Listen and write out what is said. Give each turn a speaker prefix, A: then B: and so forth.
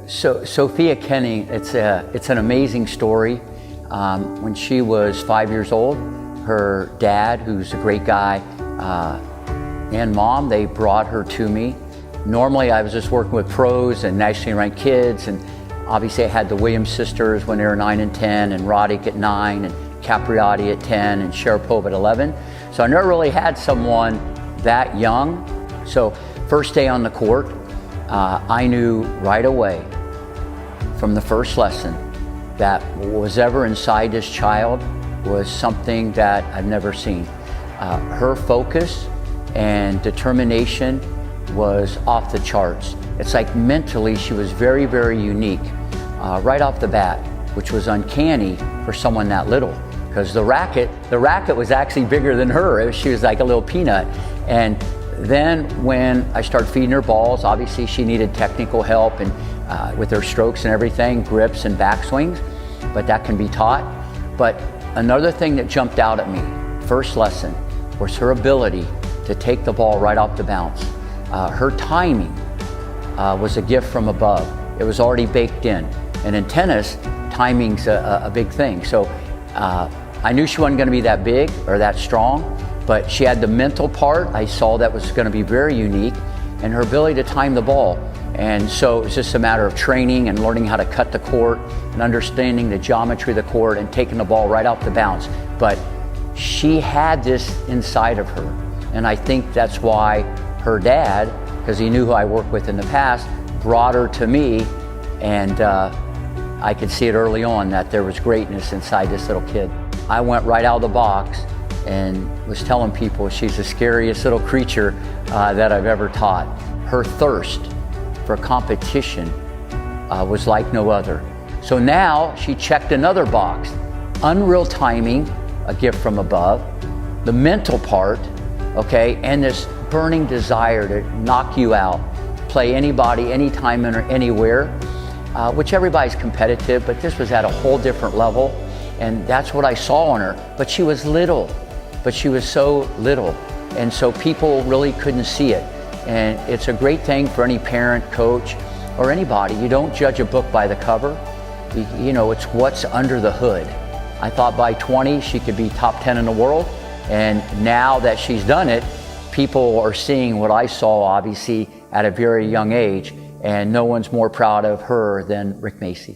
A: So Sofia Kenin, it's an amazing story. When she was 5 years old, her dad, who's a great guy, and mom, they brought her to me. Normally I was just working with pros and nationally ranked kids, and obviously I had the Williams sisters when they were 9 and 10, and Roddick at 9, and Capriati at 10, and Sharapova at 11. So I never really had someone that young. So first day on the court, I knew right away from the first lesson that what was ever inside this child was something that I've never seen. Her focus and determination was off the charts. It's like mentally she was very, very unique right off the bat, which was uncanny for someone that little, because the racket was actually bigger than her. She was like a little peanut. And then when I started feeding her balls, obviously she needed technical help and with her strokes and everything, grips and backswings, but that can be taught. But another thing that jumped out at me, first lesson, was her ability to take the ball right off the bounce. Her timing was a gift from above. It was already baked in. And in tennis, timing's a big thing. So I knew she wasn't going to be that big or that strong, but she had the mental part I saw that was going to be very unique, and her ability to time the ball. And so it's just a matter of training and learning how to cut the court and understanding the geometry of the court and taking the ball right off the bounce. But she had this inside of her. And I think that's why her dad, because he knew who I worked with in the past, brought her to me. And I could see it early on that there was greatness inside this little kid. I went right out of the box and was telling people she's the scariest little creature that I've ever taught. Her thirst for competition was like no other. So now she checked another box. Unreal timing, a gift from above, the mental part, okay, and this burning desire to knock you out, play anybody, anytime, and anywhere, which everybody's competitive, but this was at a whole different level, and that's what I saw in her. But she was little, but she was so little, and so people really couldn't see it. And it's a great thing for any parent, coach, or anybody. You don't judge a book by the cover. You know, it's what's under the hood. I thought by 20 she could be top 10 in the world, and now that she's done it, people are seeing what I saw, obviously, at a very young age, and no one's more proud of her than Rick Macci.